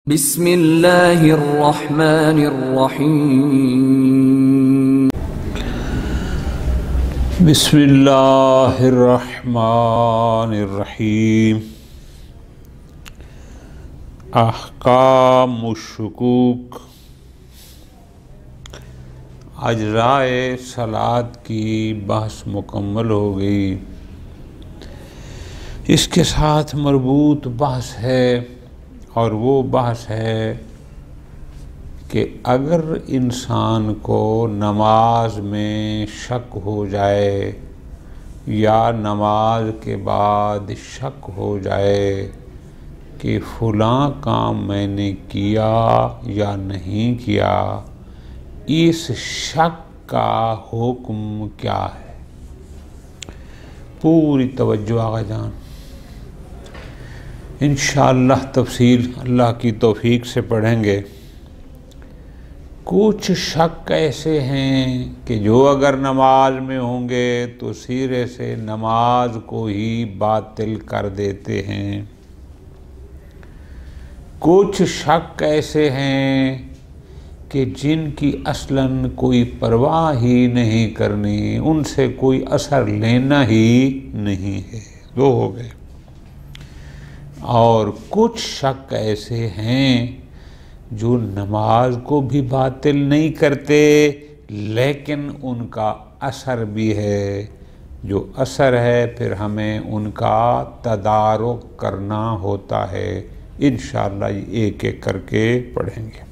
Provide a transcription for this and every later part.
بسم اللہ الرحمن الرحیم بسم اللہ الرحمن الرحیم احکام الشکوک اجزائے صلاۃ کی بحث مکمل ہو گئی۔ اس کے ساتھ مربوط بحث ہے اور وہ بحث ہے کہ اگر انسان کو نماز میں شک ہو جائے یا نماز کے بعد شک ہو جائے کہ فلاں کام میں نے کیا یا نہیں کیا، اس شک کا حکم کیا ہے؟ پوری توجہ آقا جان، انشاءاللہ تفصیل اللہ کی توفیق سے پڑھیں گے۔ کچھ شک ایسے ہیں کہ جو اگر نماز میں ہوں گے تو سرے سے نماز کو ہی باطل کر دیتے ہیں۔ کچھ شک ایسے ہیں کہ جن کی اصلاً کوئی پرواہ ہی نہیں کرنی، ان سے کوئی اثر لینا ہی نہیں ہے، دو ہو گئے۔ اور کچھ شک ایسے ہیں جو نماز کو بھی باطل نہیں کرتے لیکن ان کا اثر بھی ہے، جو اثر ہے پھر ہمیں ان کا تدارک کرنا ہوتا ہے۔ انشاءاللہ یہ ایک ایک کر کے پڑھیں گے۔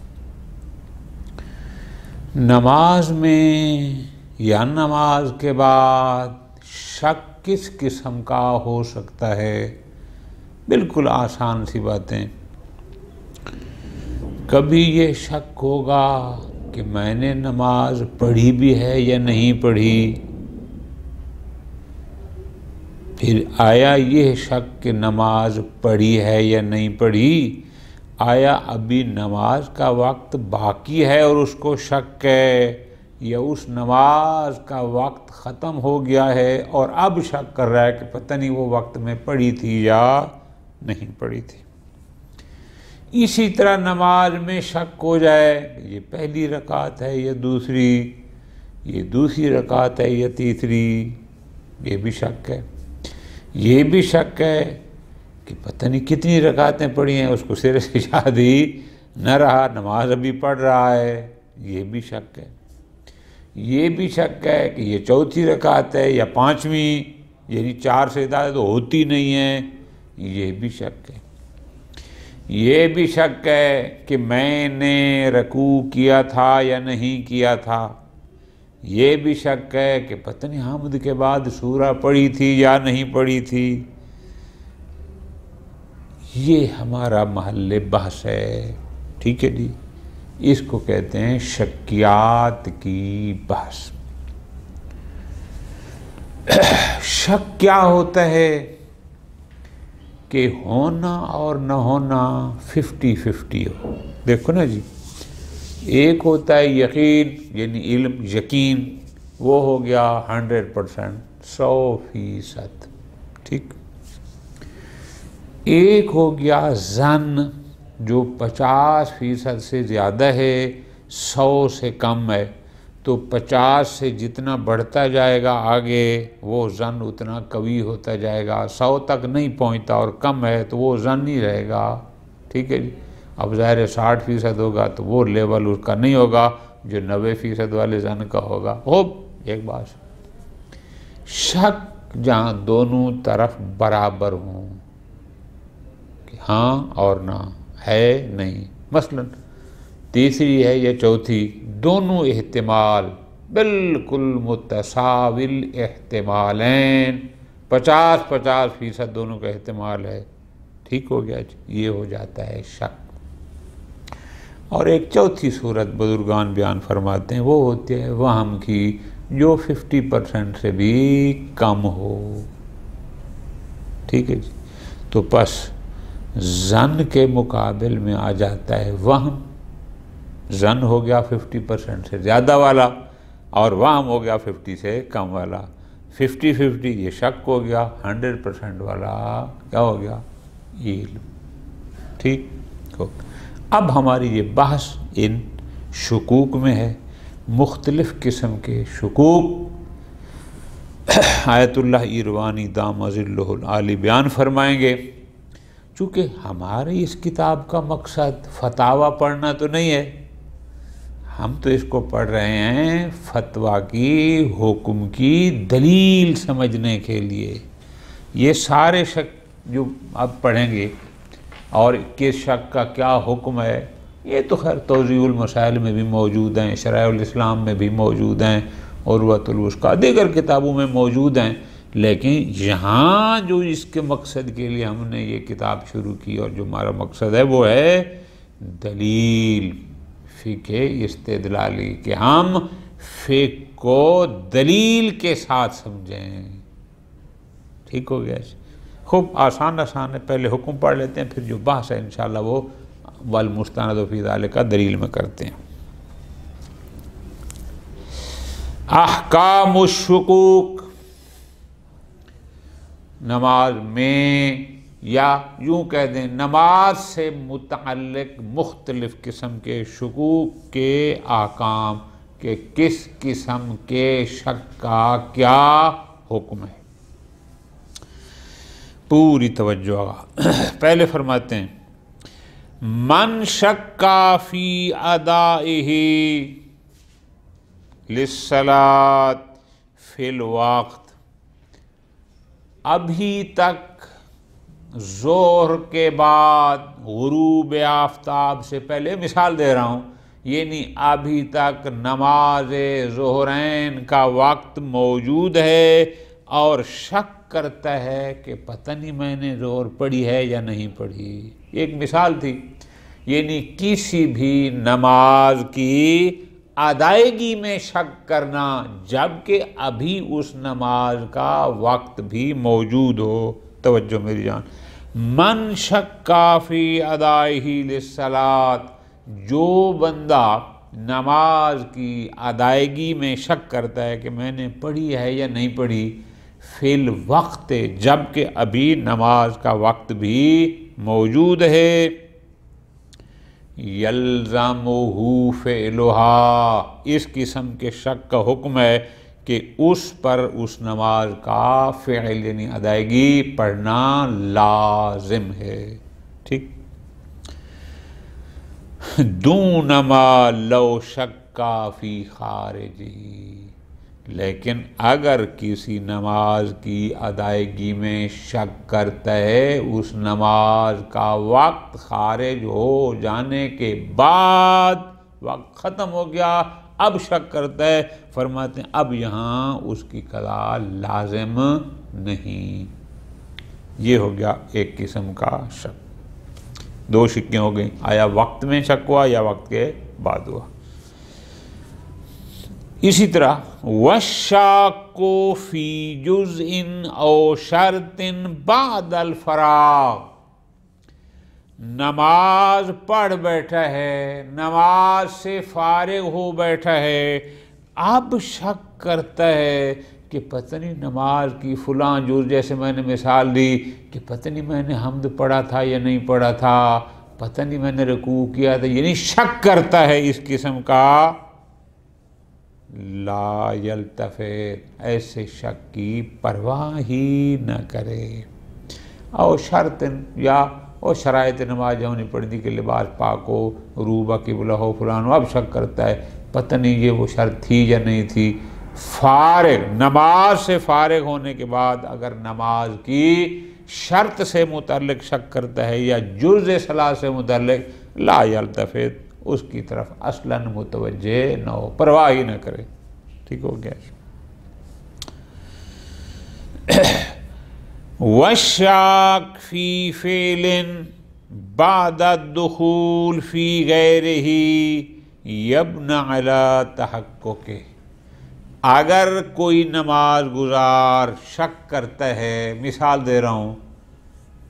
نماز میں یا نماز کے بعد شک کس قسم کا ہو سکتا ہے؟ بالکل آسان سی باتیں۔ کبھی یہ شک ہوگا کہ میں نے نماز پڑھی بھی ہے یا نہیں پڑھی، پھر آیا یہ شک کہ نماز پڑھی ہے یا نہیں پڑھی، آیا ابھی نماز کا وقت باقی ہے اور اس کو شک ہے، یا اس نماز کا وقت ختم ہو گیا ہے اور اب شک کر رہا ہے کہ پتہ نہیں وہ وقت میں پڑھی تھی یا نہیں پڑھی تھی۔ اسی طرح نماز میں شک ہو جائے کہ یہ پہلی رکعت ہے یا دوسری، یہ دوسری رکعت ہے یا تیسری، یہ بھی شک ہے۔ یہ بھی شک ہے کہ پتہ نہیں کتنی رکعتیں پڑھی ہیں، اس کو سرے سے یاد ہی نہ رہا، نماز ابھی پڑھ رہا ہے، یہ بھی شک ہے۔ یہ بھی شک ہے کہ یہ چوتھی رکعت ہے یا پانچویں، یعنی چار سے زیادہ تو ہوتی نہیں ہے، یہ بھی شک ہے۔ یہ بھی شک ہے کہ میں نے رکوع کیا تھا یا نہیں کیا تھا، یہ بھی شک ہے کہ پتہ نہیں حمد کے بعد سورہ پڑھی تھی یا نہیں پڑھی تھی۔ یہ ہمارا محل بحث ہے، ٹھیک ہے جی؟ اس کو کہتے ہیں شکیات کی بحث۔ شک کیا ہوتا ہے؟ کہ ہونا اور نہ ہونا 50-50 ہو۔ دیکھو نا جی، ایک ہوتا ہے یقین یعنی علم، یقین، وہ ہو گیا 100%، 100%، ٹھیک۔ ایک ہو گیا ظن جو 50% سے زیادہ ہے، 100 سے کم ہے، تو 50 سے جتنا بڑھتا جائے گا آگے وہ ظن اتنا قوی ہوتا جائے گا، 100 تک نہیں پہنچتا اور کم ہے تو وہ ظن ہی رہے گا، ٹھیک ہے جی؟ اب ظاہر ہے 60% ہوگا تو وہ لیول اس کا نہیں ہوگا جو 90% والے ظن کا ہوگا۔ ایک بات، شک جہاں دونوں طرف برابر ہوں کہ ہاں اور نہ، ہے نہیں، مثلاً تیسری ہے یا چوتھی، دونوں احتمال بالکل متساوی احتمالین، 50-50% دونوں کا احتمال ہے، ٹھیک ہو گیا جی؟ یہ ہو جاتا ہے شک۔ اور ایک چوتھی صورت بزرگان بیان فرماتے ہیں، وہ ہوتی ہے وہم کی، جو 50% سے بھی کم ہو، ٹھیک ہے جی؟ تو پس ظن کے مقابل میں آ جاتا ہے وہم۔ ظن ہو گیا 50% سے زیادہ والا اور وہم ہو گیا 50 سے کم والا۔ 50-50 یہ شک ہو گیا، 100% والا کیا ہو گیا؟ علم، ٹھیک ہو۔ اب ہماری یہ بحث ان شکوک میں ہے، مختلف قسم کے شکوک آیت اللہ ایروانی دام ظلہ العالی بیان فرمائیں گے۔ چونکہ ہماری اس کتاب کا مقصد فتاویٰ پڑھنا تو نہیں ہے، ہم تو اس کو پڑھ رہے ہیں فتویٰ کی، حکم کی دلیل سمجھنے کے لیے۔ یہ سارے شک جو اب پڑھیں گے اور کس شک کا کیا حکم ہے، یہ تو خیر توضیح المسائل میں بھی موجود ہیں، شرائع الاسلام میں بھی موجود ہیں، عروۃ الوثقیٰ دیگر کتابوں میں موجود ہیں، لیکن یہاں جو اس کے مقصد کے لیے ہم نے یہ کتاب شروع کی اور جو ہمارا مقصد ہے وہ ہے دلیل، فقہ استدلالی، کہ ہم فقہ کو دلیل کے ساتھ سمجھیں۔ ٹھیک ہو گیا؟ خوب آسان ہے، پہلے حکم پڑھ لیتے ہیں، پھر جو بحث ہے انشاءاللہ وہ والمستند فی ذلک دلیل میں کرتے ہیں۔ احکام الشکوک، نماز میں یا یوں کہہ دیں نماز سے متعلق مختلف قسم کے شکوک کے احکام، کہ کس قسم کے شک کا کیا حکم ہے۔ پوری توجہ، پہلے فرماتے ہیں من شک فی ادائہ للصلاۃ فی الوقت، ابھی تک ظہر کے بعد غروب آفتاب سے پہلے، مثال دے رہا ہوں، یعنی ابھی تک نماز ظہرین کا وقت موجود ہے اور شک کرتا ہے کہ پتہ نہیں میں نے ظہر پڑھی ہے یا نہیں پڑھی۔ ایک مثال تھی، یعنی کسی بھی نماز کی ادائیگی میں شک کرنا جبکہ ابھی اس نماز کا وقت بھی موجود ہو۔ توجہ میری جان، من شک فی ادائہ للصلاۃ، جو بندہ نماز کی ادائیگی میں شک کرتا ہے کہ میں نے پڑھی ہے یا نہیں پڑھی، فی الوقت، جبکہ ابھی نماز کا وقت بھی موجود ہے، یلزمہ فعلھا، اس قسم کے شک کا حکم ہے کہ اس پر اس نماز کا فعل یعنی ادائیگی پڑھنا لازم ہے۔ ٹھیک، دون ما لو شک فی خارجی، لیکن اگر کسی نماز کی ادائیگی میں شک کرتا ہے اس نماز کا وقت خارج ہو جانے کے بعد، وقت ختم ہو گیا، اب شک کرتا ہے، فرماتے ہیں اب یہاں اس کی قضا لازم نہیں۔ یہ ہو گیا ایک قسم کا شک۔ دو شکیں ہو گئیں، آیا وقت میں شک ہوا یا وقت کے بعد ہوا۔ اسی طرح وَالشَّاكُّ فِي جُزْءٍ أَوْ شَرْطٍ بَعْدَ الْفَرَاغِ، نماز پڑھ بیٹھا ہے، نماز سے فارغ ہو بیٹھا ہے، اب شک کرتا ہے کہ پتہ نہیں نماز کی فلاں جز، جیسے میں نے مثال دی کہ پتہ نہیں میں نے حمد پڑھا تھا یا نہیں پڑھا تھا، پتہ نہیں میں نے رکوع کیا تھا، یعنی شک کرتا ہے اس قسم کا، لا یلتفت، ایسے شک کی پرواہ ہی نہ کرے۔ اور شرط یا اور شرائط نماز جو نہیں پڑھتی کہ لباس پاک ہو، روبہ قبلہ ہو، فلان ہو، اب شک کرتا ہے پتہ نہیں یہ وہ شرط تھی یا نہیں تھی۔ فارغ، نماز سے فارغ ہونے کے بعد اگر نماز کی شرط سے متعلق شک کرتا ہے یا جز صلاۃ سے متعلق، لا یلتفت، اس کی طرف اصلاً متوجہ نہ ہو، پرواہ ہی نہ کرے۔ ٹھیک ہو گیا۔ وَالشَّاكُّ فِي فِعْلٍ بَعْدَ الدُّخُولِ فِي غَيْرِهِ يَبْنَى عَلَى تَحَقُّقِهِ، اگر کوئی نماز گزار شک کرتا ہے، مثال دے رہا ہوں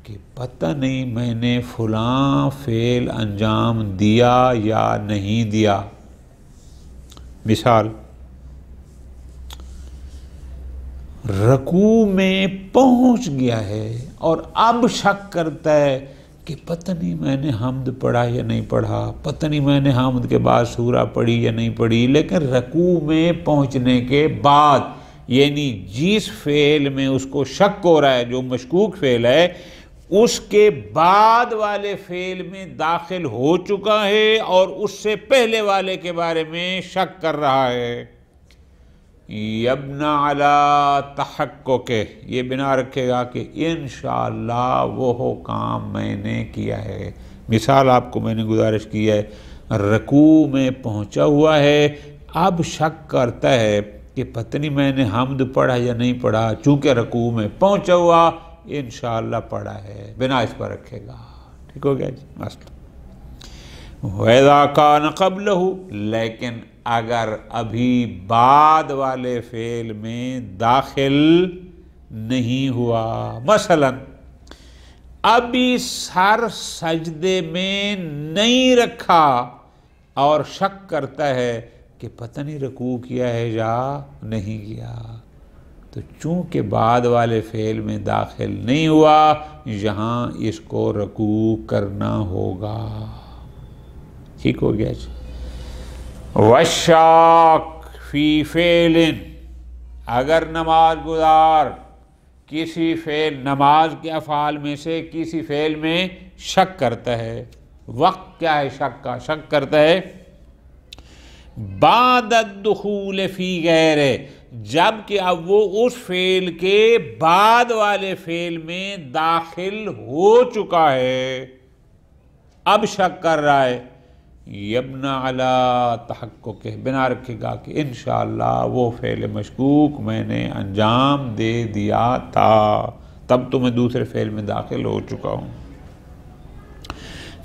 کہ پتہ نہیں میں نے فلاں فعل انجام دیا یا نہیں دیا، مثال رکوع میں پہنچ گیا ہے اور اب شک کرتا ہے کہ پتہ نہیں میں نے حمد پڑھا یا نہیں پڑھا، پتہ نہیں میں نے حمد کے بعد سورہ پڑھی یا نہیں پڑھی، لیکن رکوع میں پہنچنے کے بعد، یعنی جس فعل میں اس کو شک ہو رہا ہے، جو مشکوک فعل ہے، اس کے بعد والے فعل میں داخل ہو چکا ہے اور اس سے پہلے والے کے بارے میں شک کر رہا ہے، یبنی علی تحقق، یہ بنا رکھے گا کہ انشاءاللہ وہ کام میں نے کیا ہے۔ مثال آپ کو میں نے گزارش کی ہے، رکوع میں پہنچا ہوا ہے، اب شک کرتا ہے کہ پتہ نہیں میں نے حمد پڑھا یا نہیں پڑھا، چونکہ رکوع میں پہنچا ہوا، انشاءاللہ پڑھا ہے، بنا اس پر رکھے گا۔ ٹھیک ہو گیا جی مسئلہ۔ وَإِذَا كَانَ قَبْلَهُ، لیکن اگر ابھی بعد والے فعل میں داخل نہیں ہوا، مثلا ابھی سر سجدے میں نہیں رکھا اور شک کرتا ہے کہ پتہ نہیں رکوع کیا ہے یا نہیں کیا، تو چونکہ بعد والے فعل میں داخل نہیں ہوا، یہاں اس کو رکوع کرنا ہوگا۔ ٹھیک ہو گیا جی۔ وَالشَّاكُ فِي فِعْلٍ، اگر نماز گزار کسی فعل، نماز کے افعال میں سے کسی فعل میں شک کرتا ہے، وقت کیا ہے شک کا؟ شک کرتا ہے بعد الدخول فی غیرہ، جبکہ اب وہ اس فعل کے بعد والے فعل میں داخل ہو چکا ہے، اب شک کر رہا ہے، یبنی علی تحقق، بنا رکھے گا کہ انشاءاللہ وہ فعل مشکوک میں نے انجام دے دیا تھا، تب تو میں دوسرے فعل میں داخل ہو چکا ہوں۔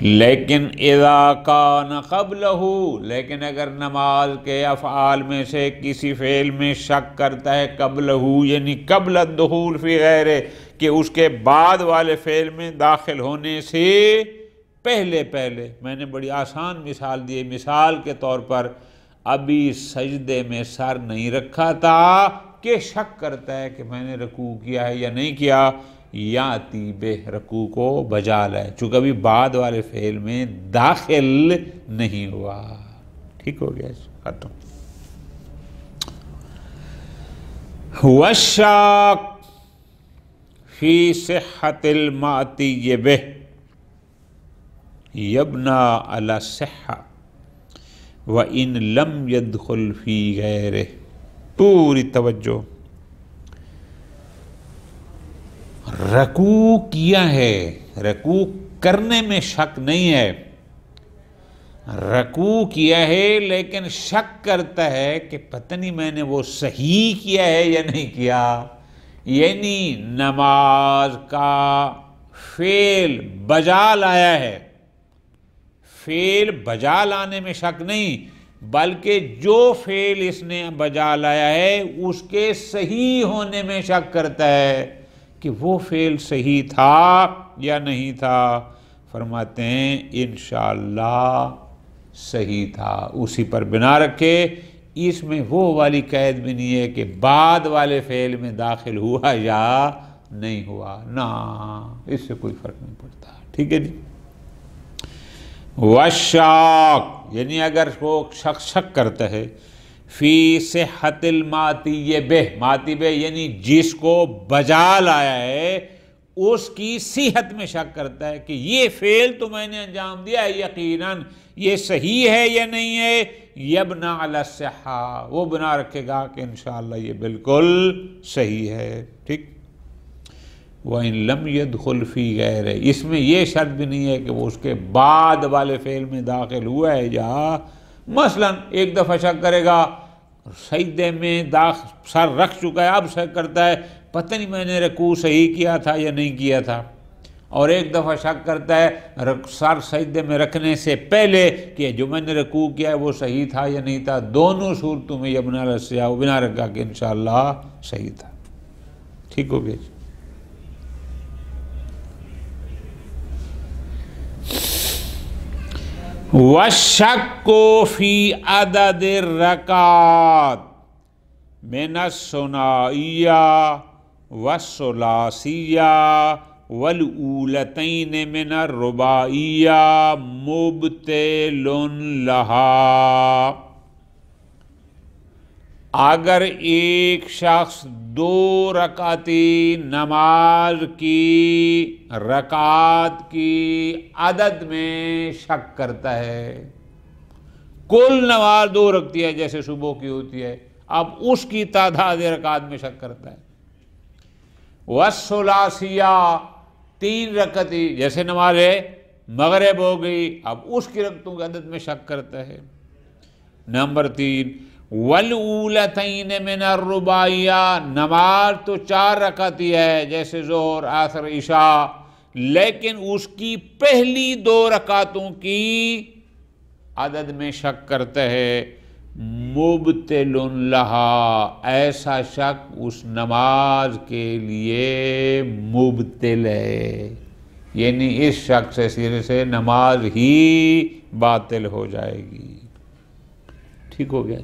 لیکن اذا کان قبلہ، لیکن اگر نماز کے افعال میں سے کسی فعل میں شک کرتا ہے قبلہ، یعنی قبل الدخول فی غیرہ، کہ اس کے بعد والے فعل میں داخل ہونے سے پہلے، میں نے بڑی آسان مثال دی ہے، مثال کے طور پر ابھی سجدے میں سر نہیں رکھا تھا کہ شک کرتا ہے کہ میں نے رکوع کیا ہے یا نہیں کیا، یاتی بہ، رکوع کو بجا لائے، چونکہ ابھی بعد والے فعل میں داخل نہیں ہوا۔ ٹھیک ہو گیا ختم۔ والشاک فی صحت الماتی بہ یبنی علی الصحہ وَإِن لَمْ يَدْخُلْ فِي غَيْرِهِ، پوری توجہ، رکوع کیا ہے، رکوع کرنے میں شک نہیں ہے، رکوع کیا ہے لیکن شک کرتا ہے کہ پتہ نہیں میں نے وہ صحیح کیا ہے یا نہیں کیا، یعنی نماز کا فعل بجا لایا ہے، فعل بجا لانے میں شک نہیں، بلکہ جو فعل اس نے بجا لایا ہے اس کے صحیح ہونے میں شک کرتا ہے کہ وہ فعل صحیح تھا یا نہیں تھا، فرماتے ہیں انشاءاللہ صحیح تھا، اسی پر بنا رکھے، اس میں وہ والی قید بھی نہیں ہے کہ بعد والے فعل میں داخل ہوا یا نہیں ہوا، نا، اس سے کوئی فرق نہیں پڑتا۔ ٹھیک ہے جی۔ والشاک، یعنی اگر وہ شخص شک کرتا ہے فی صحت الماتی بہ، ماتی بہ یعنی جس کو بجا لایا ہے اس کی صحت میں شک کرتا ہے کہ یہ فعل تو میں نے انجام دیا ہے، یقیناً یہ صحیح ہے یا نہیں ہے، یبنی علی الصحہ، وہ بنا رکھے گا کہ انشاءاللہ یہ بالکل صحیح ہے۔ ٹھیک۔ وَإِن لَمْ يَدْخُلْ فِي غَيْرِهِ، اس میں یہ شرط بھی نہیں ہے کہ وہ اس کے بعد والے فعل میں داخل ہوا ہے یا، مثلا ایک دفعہ شک کرے گا سجدے میں سر رکھ چکا ہے، اب شک کرتا ہے پتہ نہیں میں نے رکوع صحیح کیا تھا یا نہیں کیا تھا، اور ایک دفعہ شک کرتا ہے سر سجدے میں رکھنے سے پہلے کہ جو میں نے رکوع کیا ہے وہ صحیح تھا یا نہیں تھا، دونوں صورتوں میں یبنی علی الصحہ بنا رکھا کہ انشاءاللہ صحیح تھا۔ ٹھیک ہو گیا جی۔ وَالشَّكُّ فِي عَدَدِ الرَّكَعَاتِ مِنَ الثُّنَائِيَّةِ وَالثُّلَاثِيَّةِ والأولتین من الرباعیہ مبطل لہا، اگر ایک شخص 2 رکعتی نماز کی رکعات کی عدد میں شک کرتا ہے، کل نماز 2 رکعتی ہے جیسے صبح کی ہوتی ہے، اب اس کی تعداد رکعات میں شک کرتا ہے، والثلاثیہ 3 رکعتی جیسے نماز مغرب ہو گئی، اب اس کی رکعتوں کی عدد میں شک کرتا ہے۔ نمبر 3 والأولتین من الرباعیہ، نماز تو 4 رکعتی ہے جیسے ظہر عصر عشاء، لیکن اس کی پہلی 2 رکعتوں کی عدد میں شک کرتا ہے، مبطل لہا، ایسا شک اس نماز کے لیے مبطل ہے، یعنی اس شک سے سرے سے نماز ہی باطل ہو جائے گی۔ ٹھیک ہو گیا؟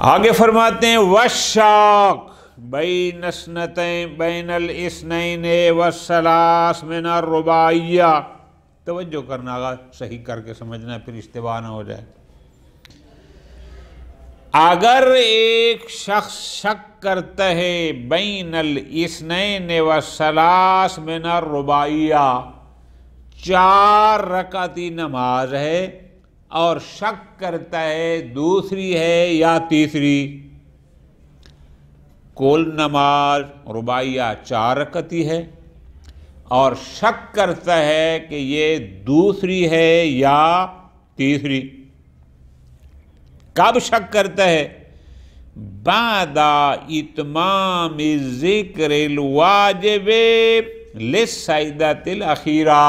آگے فرماتے ہیں والشاک بین الاثنین والثلاث من الرباعیہ، توجہ کرنا گا، صحیح کر کے سمجھنا پھر اشتباہ نہ ہو جائے۔ اگر ایک شخص شک کرتا ہے بین الاثنین والثلاث من الرباعیہ، 4 رکعتی نماز ہے اور شک کرتا ہے دوسری ہے یا تیسری، کل نماز رباعیہ 4 رکعتی ہے اور شک کرتا ہے کہ یہ دوسری ہے یا تیسری، کب شک کرتا ہے؟ بعد اتمام ذکر الواجب للسجدۃ الاخیرہ،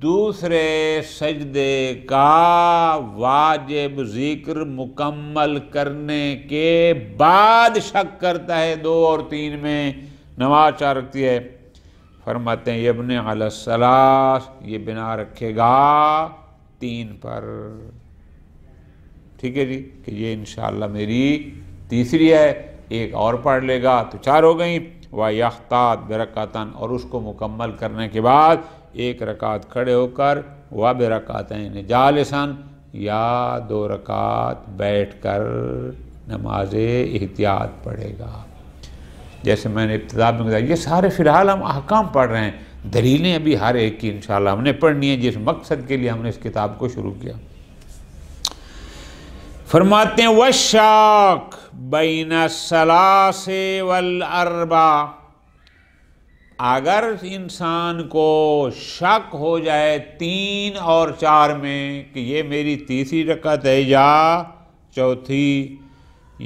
دوسرے سجدے کا واجب ذکر مکمل کرنے کے بعد شک کرتا ہے 2 اور 3 میں، نماز 4 رکھتی ہے، فرماتے ہیں یبنی علی الثلاث، یہ بنا رکھے گا 3 پر۔ ٹھیک ہے جی، کہ یہ انشاءاللہ میری تیسری ہے، ایک اور پڑھ لے گا تو 4 ہو گئیں، وَيَخْتَاطْ بِرَكْعَةٍ، اور اس کو مکمل کرنے کے بعد 1 رکعت کھڑے ہو کر وَبِرَكْعَتَيْنِ جَالِسًا، یا 2 رکعت بیٹھ کر نماز احتیاط پڑھے گا۔ جیسے میں نے ابتدا میں بتایا، یہ سارے فی الحال ہم احکام پڑھ رہے ہیں، دلیلیں ابھی ہر ایک کی انشاءاللہ ہم نے پڑھنی ہے، جس مقصد کے لیے ہم نے اس کتاب کو شروع کیا۔ فرماتے ہیں وَالشَّاكُ بَيْنَ الثَّلَاثِ وَالْأَرْبَعِ، اگر انسان کو شک ہو جائے 3 اور 4 میں کہ یہ میری تیسری رکعت ہے یا چوتھی،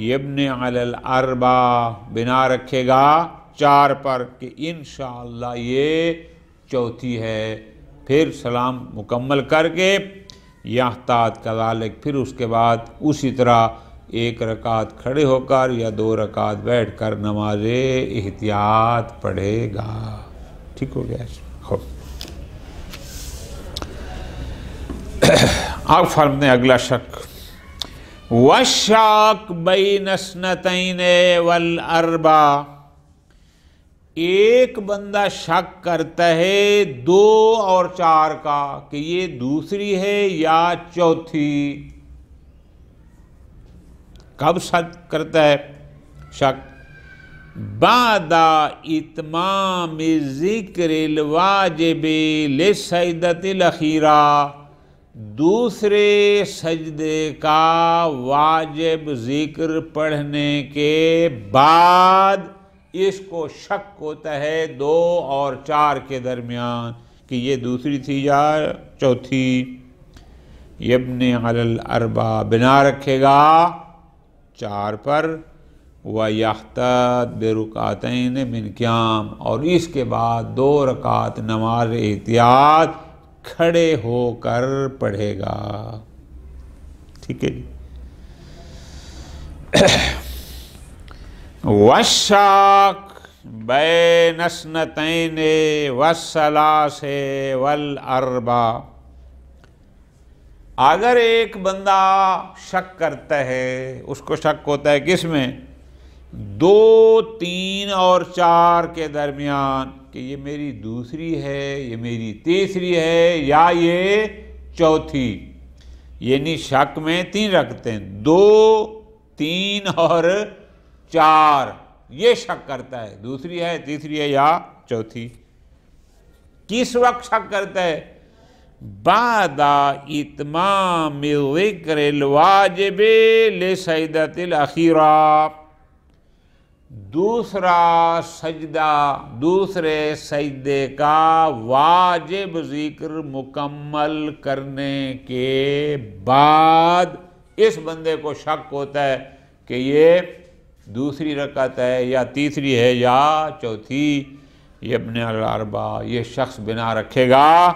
یبنی علی الاربع، بنا رکھے گا 4 پر کہ انشاءاللہ یہ چوتھی ہے، پھر سلام مکمل کر کے یحتاط کذالک، پھر اس کے بعد اسی طرح 1 رکعت کھڑے ہو کر یا 2 رکعت بیٹھ کر نماز احتیاط پڑھے گا۔ ٹھیک ہو گیا؟ خوب، آپ فرماتے ہیں اگلا شک، وَالشَّاكُ بَيْنَ اثْنَتَيْنِ وَالْأَرْبَعِ، ایک بندہ شک کرتا ہے 2 اور 4 کا کہ یہ دوسری ہے یا چوتھی، کب شک کرتا ہے؟ شک بعد اتمام ذکر الواجب للسجدۃ الاخیرہ، دوسرے سجدے کا واجب ذکر پڑھنے کے بعد اس کو شک ہوتا ہے 2 اور 4 کے درمیان کہ یہ دوسری تھی یا چوتھی، یبنی علی الاربع، بنا رکھے گا 4 پر، وَيَحْتَاطْ بِرُكْعَتَيْنِ مِنْ قِيَامٍ، اور اس کے بعد 2 رکعت نماز احتیاط کھڑے ہو کر پڑھے گا۔ ٹھیک ہے جی؟ وَالشَّاكُ بَيْنَ اثْنَتَيْنِ وَالثَّلَاثِ وَالْأَرْبَعِ، اگر ایک بندہ شک کرتا ہے، اس کو شک ہوتا ہے کس میں؟ 2 3 اور 4 کے درمیان کہ یہ میری دوسری ہے، یہ میری تیسری ہے یا یہ چوتھی، یعنی شک میں 3 رکھتے ہیں، 2 3 اور 4، یہ شک کرتا ہے دوسری ہے، تیسری ہے یا چوتھی۔ کس وقت شک کرتا ہے؟ بعد اتمام ذکر الواجب لسجدۃ الاخیرہ، دوسرا سجدہ، دوسرے سجدے کا واجب ذکر مکمل کرنے کے بعد اس بندے کو شک ہوتا ہے کہ یہ دوسری رکعت ہے یا تیسری ہے یا چوتھی۔ یبنی الاربع، یہ شخص بنا رکھے گا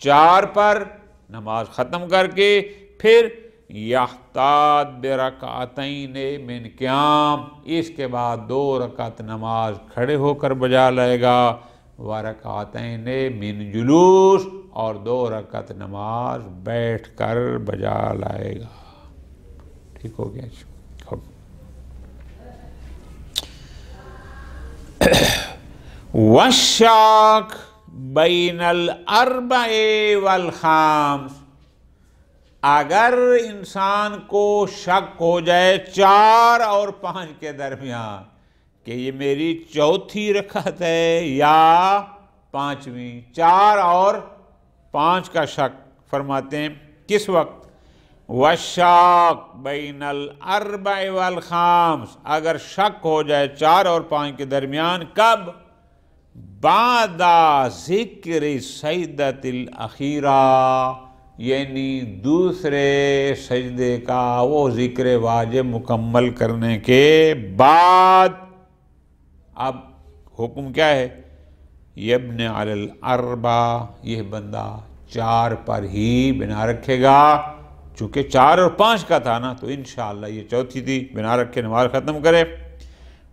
4 پر نماز ختم کر کے، پھر یحتاط برکعتین من قیام، اس کے بعد 2 رکعت نماز کھڑے ہو کر بجا لائے گا، ورکعتین من جلوس، اور 2 رکعت نماز بیٹھ کر بجا لائے گا۔ ٹھیک ہو گیا؟ والشاک بین الاربع والخامس، اگر انسان کو شک ہو جائے 4 اور 5 کے درمیان کہ یہ میری چوتھی رکعت ہے یا 5ویں، 4 اور 5 کا شک، فرماتے ہیں کس وقت؟ والشاک بین الاربع والخامس، اگر شک ہو جائے 4 اور 5 کے درمیان، کب؟ بعد ذکر سجدۃ الاخیرہ، یعنی دوسرے سجدے کا وہ ذکر واجب مکمل کرنے کے بعد۔ اب حکم کیا ہے؟ یبنی علی الاربع، یہ بندہ 4 پر ہی بنا رکھے گا، چونکہ 4 اور 5 کا تھا نا، تو انشاءاللہ یہ چوتھی تھی، بنا رکھے نماز ختم کرے۔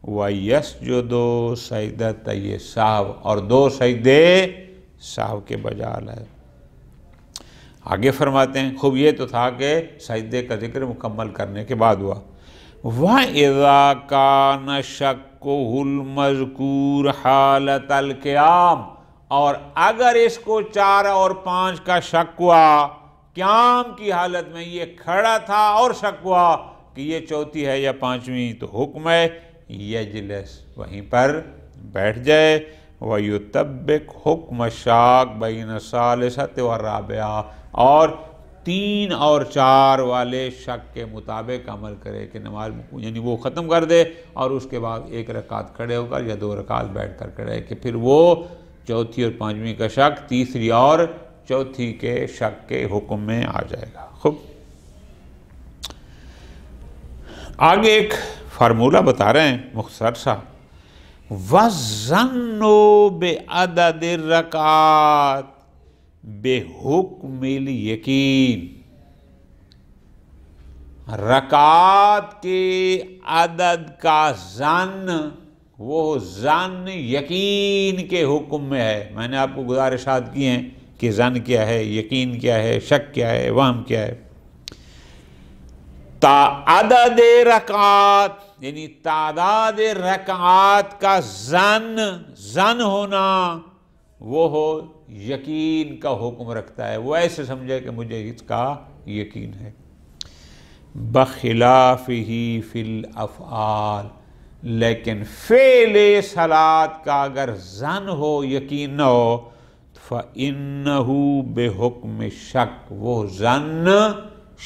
وَيَسْجُدُ سَجْدَتَيْ سَہْوٍ، اور 2 سجدے سہو کے بجا لائے۔ آگے فرماتے ہیں، خوب یہ تو تھا کہ سجدے کا ذکر مکمل کرنے کے بعد ہوا۔ وَإِذَا كَانَ شَكُّهُ الْمَذْكُورُ حَالَةَ الْقِيَامِ، اور اگر اس کو 4 اور 5 کا شک ہوا قیام کی حالت میں، یہ کھڑا تھا اور شک ہوا کہ یہ چوتھی ہے یا 5ویں، تو حکم ہے یجلس، وہیں پر بیٹھ جائے۔ وَيُطَبِّقْ حُکْمَ الشَّاکِ بَیْنَ الثَّالِثَةِ وَالرَّابِعَةِ، اور 3 اور 4 والے شک کے مطابق عمل کرے کہ نماز یعنی وہ ختم کر دے اور اس کے بعد 1 رکعت کھڑے ہو کر یا 2 رکعت بیٹھ کر کرے، کہ پھر وہ چوتھی اور 5ویں کا شک تیسری اور چوتھی کے شک کے حکم میں آ جائے گا۔ خوب، آگے ایک فارمولہ بتا رہے ہیں مختصر سا۔ وَالظَّنُّ بِعَدَدِ الرَّکعات بِحُکْمِ الْیقین، رکعات کے عدد کا ظن، وہ ظن یقین کے حکم میں ہے۔ میں نے آپ کو گزارشات کی ہیں کہ ظن کیا ہے، یقین کیا ہے، شک کیا ہے، وہم کیا ہے۔ عدد رکعات یعنی تعداد رکعات کا ظن ہونا، وہ ہو یقین کا حکم رکھتا ہے، وہ ایسے سمجھے کہ مجھے اس کا یقین ہے۔ بخلافہ فی الافعال، لیکن فعل صلاۃ کا اگر ظن ہو یقین نہ ہو، فَإِنَّهُ بِحُکْمِ الشَّکْ، وہ ظن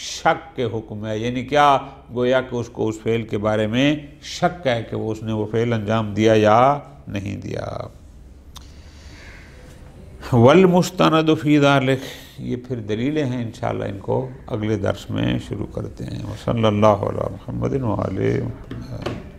شک کے حکم ہے، یعنی کیا؟ گویا کہ اس کو اس فعل کے بارے میں شک ہے کہ وہ اس نے وہ فعل انجام دیا یا نہیں دیا۔ والمستند فی ذلک، یہ پھر دلیلیں ہیں، انشاءاللہ ان کو اگلے درس میں شروع کرتے ہیں۔ وصلی اللہ علی محمد وآلہ محمد۔